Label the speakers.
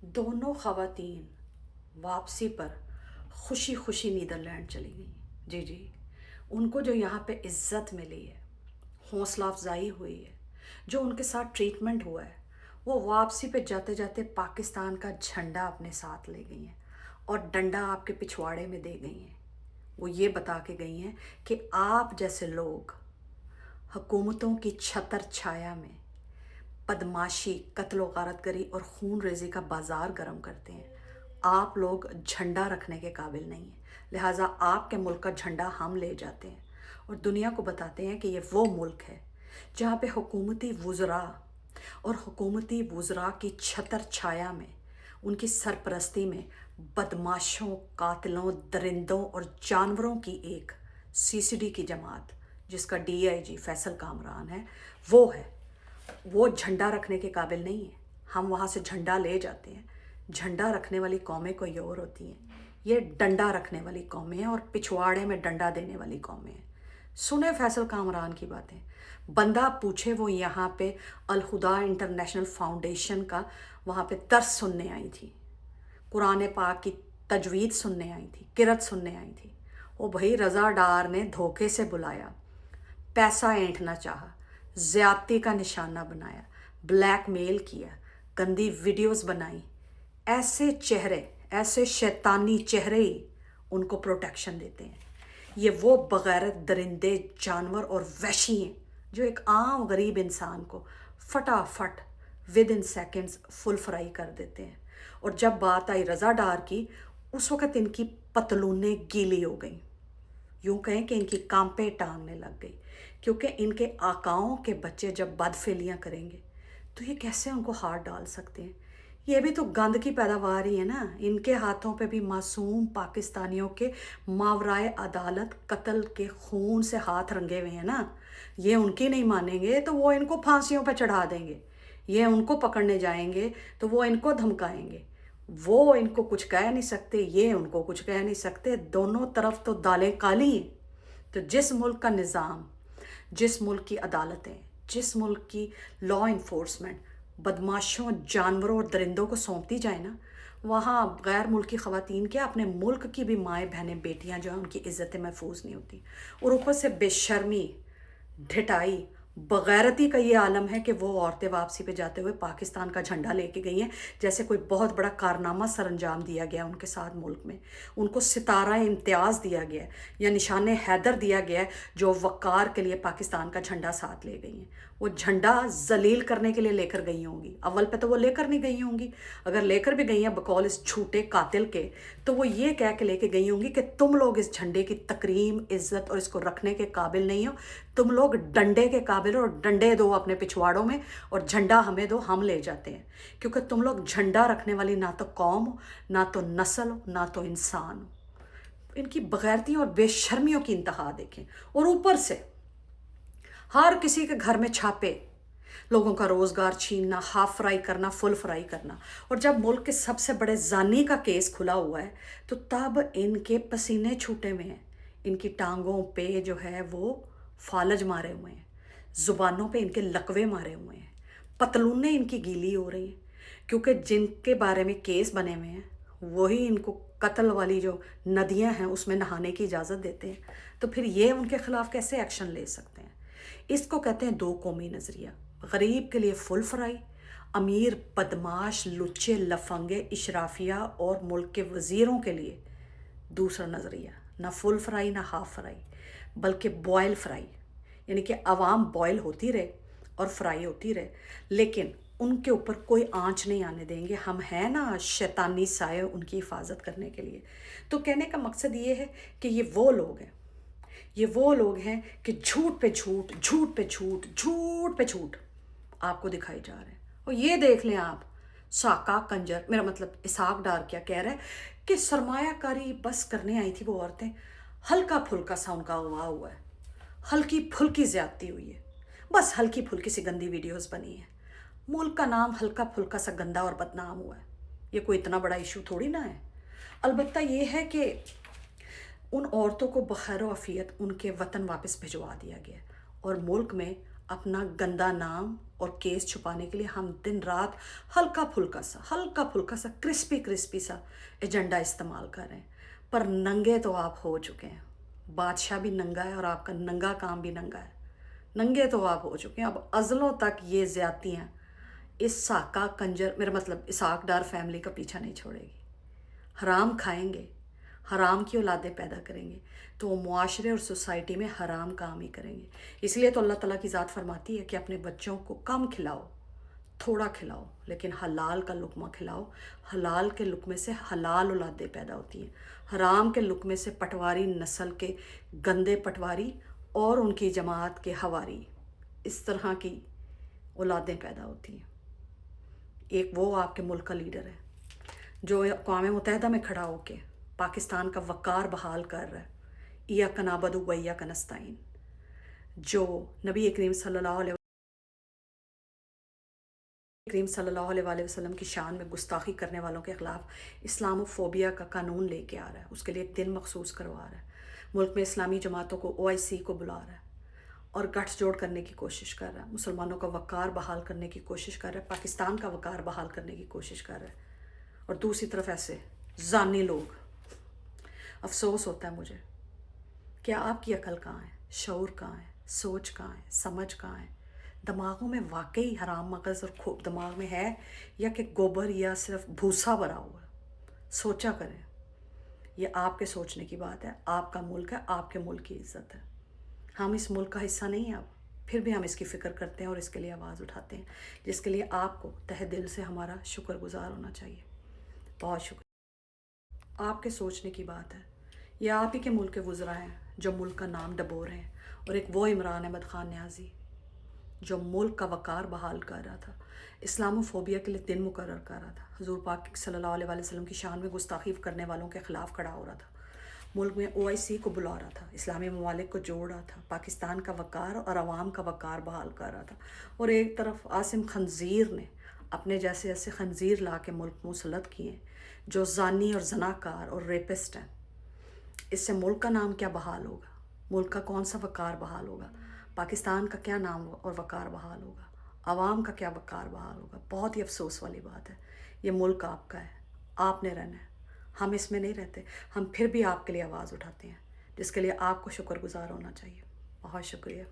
Speaker 1: दोनों ख़वातीन वापसी पर खुशी खुशी नीदरलैंड चली गई। जी जी, उनको जो यहाँ पे इज़्ज़त मिली है, हौसला अफजाई हुई है, जो उनके साथ ट्रीटमेंट हुआ है, वो वापसी पे जाते जाते पाकिस्तान का झंडा अपने साथ ले गई हैं और डंडा आपके पिछवाड़े में दे गई हैं। वो ये बता के गई हैं कि आप जैसे लोग हुकूमतों की छतर छाया में बदमाशी, कत्ल गारतगरी और खून रेज़ी का बाज़ार गर्म करते हैं। आप लोग झंडा रखने के काबिल नहीं हैं, लिहाजा आपके मुल्क का झंडा हम ले जाते हैं और दुनिया को बताते हैं कि ये वो मुल्क है जहाँ पे हुकूमती वुज़रा और हुकूमती वुज़रा की छतर छाया में, उनकी सरपरस्ती में बदमाशों, कातिलों, दरिंदों और जानवरों की एक सीसीडी की जमात, जिसका डीआईजी फैसल कामरान है, वो झंडा रखने के काबिल नहीं है। हम वहाँ से झंडा ले जाते हैं। झंडा रखने वाली कौमें कोई और होती हैं, ये डंडा रखने वाली कौमें हैं और पिछवाड़े में डंडा देने वाली कौमें हैं। सुने फैसल कामरान की बातें, बंदा पूछे वो यहाँ पे अल खुदा इंटरनेशनल फाउंडेशन का वहाँ पे दर्स सुनने आई थी, कुरान पाक की तजवीद सुनने आई थी, किरत सुनने आई थी। वो भाई रज़ा डार ने धोखे से बुलाया, पैसा ऐंठना चाहा, ज़्यादती का निशाना बनाया, ब्लैक मेल किया, गंदी वीडियोस बनाई। ऐसे चेहरे, ऐसे शैतानी चेहरे ही उनको प्रोटेक्शन देते हैं। ये वो बगैरत दरिंदे, जानवर और वहशी हैं जो एक आम गरीब इंसान को फटाफट with in seconds full fry कर देते हैं। और जब बात आई रज़ा डार की, उस वक़्त इनकी पतलूनें गीली हो गईं, यूँ कहें कि इनकी कांपे टांगने लग गई, क्योंकि इनके आकाओं के बच्चे जब बदफेलियाँ करेंगे तो ये कैसे उनको हाथ डाल सकते हैं। ये भी तो गंद की पैदावार ही है ना। इनके हाथों पे भी मासूम पाकिस्तानियों के मावराए अदालत कत्ल के खून से हाथ रंगे हुए हैं ना। ये उनकी नहीं मानेंगे तो वो इनको फांसियों पे चढ़ा देंगे, ये उनको पकड़ने जाएंगे तो वो इनको धमकाएंगे। वो इनको कुछ कह नहीं सकते, ये उनको कुछ कह नहीं सकते। दोनों तरफ तो दालें काली हैं। तो जिस मुल्क का निज़ाम, जिस मुल्क की अदालतें, जिस मुल्क की लॉ इन्फोर्समेंट बदमाशों, जानवरों और दरिंदों को सौंपती जाए ना, वहाँ गैर मुल्की ख़वातीन क्या, अपने मुल्क की भी माएँ बहनें बेटियाँ जो हैं, उनकी इज़्ज़तें महफूज नहीं होती। और ऊपर से बेशर्मी, ढिठाई, बगैरती का ये आलम है कि वो औरतें वापसी पे जाते हुए पाकिस्तान का झंडा लेके गई हैं, जैसे कोई बहुत बड़ा कारनामा सर अंजाम दिया गया उनके साथ मुल्क में। उनको सितारा इम्तियाज़ दिया गया है या निशान हैदर दिया गया है, जो वक़ार के लिए पाकिस्तान का झंडा साथ ले गई हैं। वो झंडा जलील करने के लिए लेकर गई होंगी। अव्वल पे तो वो लेकर नहीं गई होंगी, अगर लेकर भी गई हैं बकौल इस झूठे कातिल के, तो वो ये कह के लेके गई होंगी कि तुम लोग इस झंडे की तकरीम, इज़्ज़त और इसको रखने के काबिल नहीं हो, तुम लोग डंडे के काबिल हो, और डंडे दो अपने पिछवाड़ों में और झंडा हमें दो, हम ले जाते हैं। क्योंकि तुम लोग झंडा रखने वाली ना तो कौम हो, ना तो नस्ल हो, ना तो इंसान हो। इनकी बगैरती और बेशर्मियों की इंतहा देखें। और ऊपर से हर किसी के घर में छापे, लोगों का रोज़गार छीनना, हाफ फ्राई करना, फुल फ्राई करना। और जब मुल्क के सबसे बड़े जानी का केस खुला हुआ है तो तब इनके पसीने छूटे हुए हैं, इनकी टांगों पे जो है वो फालज मारे हुए हैं, ज़ुबानों पे इनके लकवे मारे हुए हैं, पतलूनें इनकी गीली हो रही हैं, क्योंकि जिनके बारे में केस बने हुए हैं वही इनको कत्ल वाली जो नदियां हैं उसमें नहाने की इजाज़त देते हैं। तो फिर ये उनके ख़िलाफ़ कैसे एक्शन ले सकते हैं। इसको कहते हैं दो कौमी नज़रिया। गरीब के लिए फुल फ्राई, अमीर बदमाश लुच्चे लफंगे इशराफिया और मुल्क के वज़ीरों के लिए दूसरा नज़रिया, ना फुल फ्राई ना हाफ फ्राई, बल्कि बॉयल फ्राई, यानी कि आवाम बॉयल होती रहे और फ्राई होती रहे, लेकिन उनके ऊपर कोई आंच नहीं आने देंगे। हम हैं ना शैतानी साए उनकी हिफाजत करने के लिए। तो कहने का मकसद ये है कि ये वो लोग हैं, ये वो लोग हैं कि झूठ पे झूठ, झूठ पे झूठ, झूठ पे झूठ आपको दिखाई जा रहे हैं। और ये देख लें आप, साका कंजर, मेरा मतलब इसहाक डार क्या कह रहा है कि सरमायाकारी बस करने आई थी वो औरतें, हल्का फुल्का सा उनका अगवा हुआ है, हल्की फुल्की ज़्यादती हुई है, बस हल्की फुल्की सी गंदी वीडियोस बनी है, मुल्क का नाम हल्का फुल्का सा गंदा और बदनाम हुआ है। ये कोई इतना बड़ा इशू थोड़ी ना है। अलबत्ता ये है कि उन औरतों को बखैर आफियत उनके वतन वापस भिजवा दिया गया और मुल्क में اپنا گندا نام اور کیس چھپانے کے لیے ہم دن رات ہلکا پھلکا سا کرسپی سا ایجنڈا استعمال کر رہے ہیں، پر ننگے تو آپ ہو چکے ہیں۔ بادشاہ بھی ننگا ہے اور آپ کا ننگا کام بھی ننگا ہے، ننگے تو آپ ہو چکے ہیں۔ اب ازلوں تک یہ زیادتیاں اس ساکا کنجر، میرا مطلب اسحاق ڈار فیملی کا پیچھا نہیں چھوڑے گی۔ حرام کھائیں گے، حرام کی اولادیں پیدا کریں گے تو وہ معاشرے اور سوسائٹی میں حرام کام ہی کریں گے۔ اس لیے تو اللہ تعالیٰ کی ذات فرماتی ہے کہ اپنے بچوں کو کم کھلاؤ، تھوڑا کھلاؤ، لیکن حلال کا لقمہ کھلاؤ۔ حلال کے لقمے سے حلال اولادیں پیدا ہوتی ہیں، حرام کے لقمے سے پٹواری نسل کے گندے پٹواری اور ان کی جماعت کے حواری، اس طرح کی اولادیں پیدا ہوتی ہیں۔ ایک وہ آپ کے ملک کا لیڈر ہے جو اقوام متحدہ میں کھڑا ہو کے پاکستان کا وقار بحال کر رہا ہے، ایاک نعبد و ایاک نستعین، جو نبی کریم صلی اللہ علیہ وآلہ وسلم کی شان میں گستاخی کرنے والوں کے خلاف اسلام و فوبیا کا قانون لے کے آ رہا ہے، اس کے لیے ایک دن مخصوص کروا رہا ہے، ملک میں اسلامی جماعتوں کو OIC کو بلا رہا ہے اور گٹھ جوڑ کرنے کی کوشش کر رہا ہے، مسلمانوں کا وقار بحال کرنے کی کوشش کر رہا ہے، پاکستان کا وقار بحال کرنے کی کوشش کر رہا ہے۔ اور دوسری طرف ایسے زانی لوگ، افسوس ہوتا ہے مجھے، کیا آپ کی عقل کہاں ہے، شعور کہاں ہے، سوچ کہاں ہے، سمجھ کہاں ہے؟ دماغوں میں واقعی حرام مغز اور خوب دماغ میں ہے یا کہ گوبر یا صرف بھوسا بھرا ہوا ہے؟ سوچا کریں، یہ آپ کے سوچنے کی بات ہے۔ آپ کا ملک ہے، آپ کے ملک کی عزت ہے، ہم اس ملک کا حصہ نہیں ہیں اب، پھر بھی ہم اس کی فکر کرتے ہیں اور اس کے لیے آواز اٹھاتے ہیں، جس کے لیے آپ کو تہ دل سے ہمارا شکر گزار ہونا چاہیے۔ بہت شکریہ۔ آپ کے سوچنے کی بات ہے، یہ آپ ہی کے ملک کے وزراء ہیں جو ملک کا نام ڈبو رہے ہیں، اور ایک وہ عمران احمد خان نیازی جو ملک کا وقار بحال کر رہا تھا، اسلام و فوبیا کے لیے دن مقرر کر رہا تھا، حضور پاک صلی اللہ علیہ وآلہ وسلم کی شان میں گستاخی کرنے والوں کے خلاف کھڑا ہو رہا تھا، ملک میں OIC کو بلا رہا تھا، اسلامی ممالک کو جوڑ رہا تھا، پاکستان کا وقار اور عوام کا وقار بحال کر رہا تھا، اور ایک طرف عاصم خنزیر نے اپنے جیسے ایسے خنزیر لا کے ملک مسلط کیے ہیں جو زانی اور زناکار اور ریپسٹ ہیں۔ اس سے ملک کا نام کیا بحال ہوگا؟ ملک کا کون سا وقار بحال ہوگا؟ پاکستان کا کیا نام اور وقار بحال ہوگا؟ عوام کا کیا وقار بحال ہوگا؟ بہت ہی افسوس والی بات ہے۔ یہ ملک آپ کا ہے، آپ نے رہنا ہے، ہم اس میں نہیں رہتے، ہم پھر بھی آپ کے لیے آواز اٹھاتے ہیں، جس کے لیے آپ کو شکر گزار ہونا چاہیے۔ بہت شکریہ۔